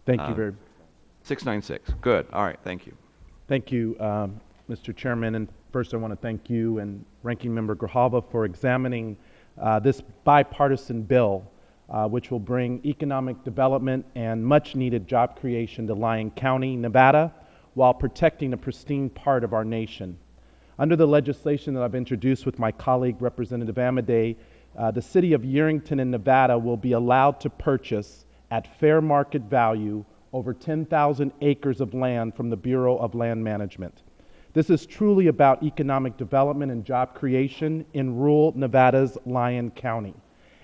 Thank you very 696. Good. All right. Thank you. Thank you, Mr. Chairman. And first, I want to thank you and Ranking Member Grijalva for examining this bipartisan bill, which will bring economic development and much-needed job creation to Lyon County, Nevada, while protecting a pristine part of our nation. Under the legislation that I've introduced with my colleague, Representative Amodei, the city of Yerington in Nevada will be allowed to purchase at fair market value over 10,000 acres of land from the Bureau of Land Management. This is truly about economic development and job creation in rural Nevada's Lyon County,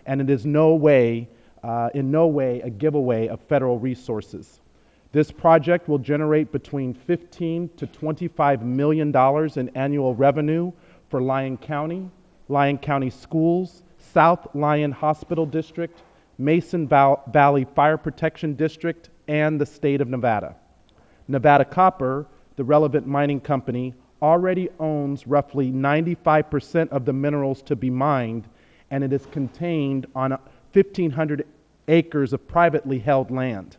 and it is in no way a giveaway of federal resources. This project will generate between $15 to $25 million in annual revenue for Lyon County Schools, South Lyon Hospital District, Mason Valley Fire Protection District, and the state of Nevada. Nevada Copper, the relevant mining company, already owns roughly 95% of the minerals to be mined, and it is contained on 1,500 acres of privately held land.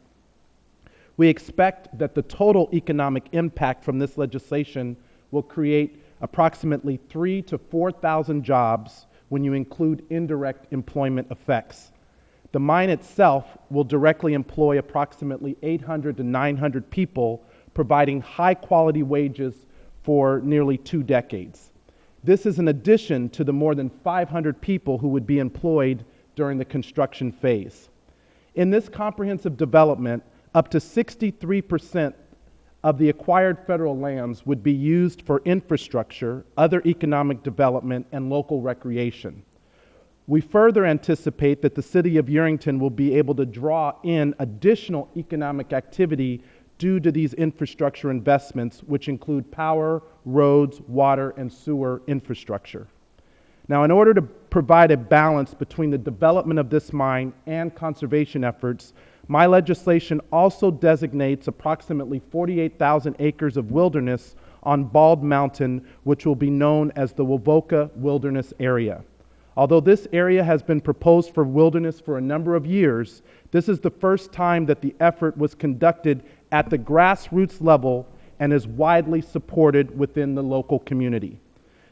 We expect that the total economic impact from this legislation will create approximately 3,000 to 4,000 jobs when you include indirect employment effects. The mine itself will directly employ approximately 800 to 900 people, providing high-quality wages for nearly 2 decades. This is in addition to the more than 500 people who would be employed during the construction phase. In this comprehensive development, up to 63% of the acquired federal lands would be used for infrastructure, other economic development, and local recreation. We further anticipate that the city of Yerington will be able to draw in additional economic activity due to these infrastructure investments, which include power, roads, water, and sewer infrastructure. Now, in order to provide a balance between the development of this mine and conservation efforts, my legislation also designates approximately 48,000 acres of wilderness on Bald Mountain, which will be known as the Wovoka Wilderness Area. Although this area has been proposed for wilderness for a number of years, this is the first time that the effort was conducted at the grassroots level and is widely supported within the local community.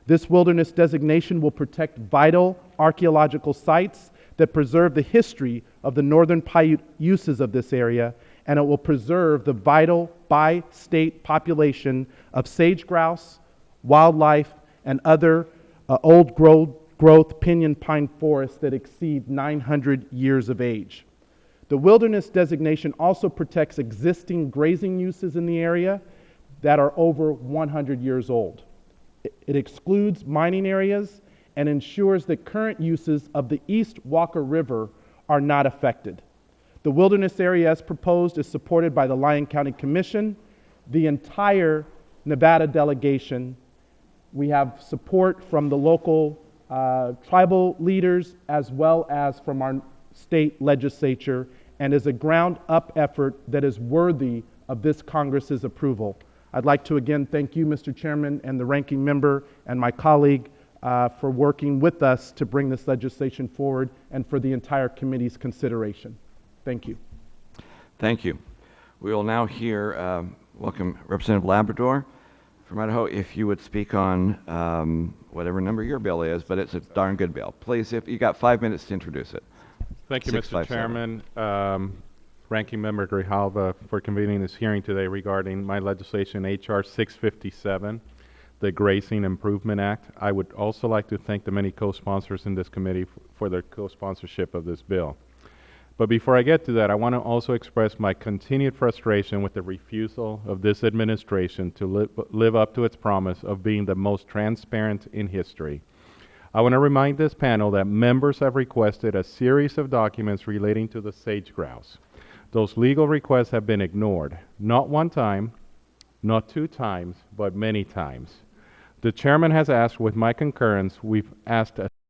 This wilderness designation will protect vital archaeological sites that preserve the history of the northern Paiute uses of this area, and it will preserve the vital bi-state population of sage grouse, wildlife, and other old growth pinyon pine forests that exceed 900 years of age. The wilderness designation also protects existing grazing uses in the area that are over 100 years old. It excludes mining areas and ensures that current uses of the East Walker River are not affected. The wilderness area as proposed is supported by the Lyon County Commission, the entire Nevada delegation. We have support from the local tribal leaders as well as from our state legislature, and is a ground-up effort that is worthy of this Congress's approval. I'd like to again thank you, Mr. Chairman, and the ranking member and my colleague for working with us to bring this legislation forward and for the entire committee's consideration. Thank you. Thank you. We will now hear, welcome Representative Labrador from Idaho, if you would speak on whatever number your bill is, but it's a darn good bill. Please, if you got 5 minutes to introduce it. Thank you, Mr. Chairman. Ranking Member Grijalva for convening this hearing today regarding my legislation, H.R. 657, the Grazing Improvement Act. I would also like to thank the many co-sponsors in this committee for their co-sponsorship of this bill. But before I get to that, I want to also express my continued frustration with the refusal of this administration to live up to its promise of being the most transparent in history. I want to remind this panel that members have requested a series of documents relating to the sage grouse. Those legal requests have been ignored, not one time, not 2 times, but many times. The chairman has asked, with my concurrence, we've asked a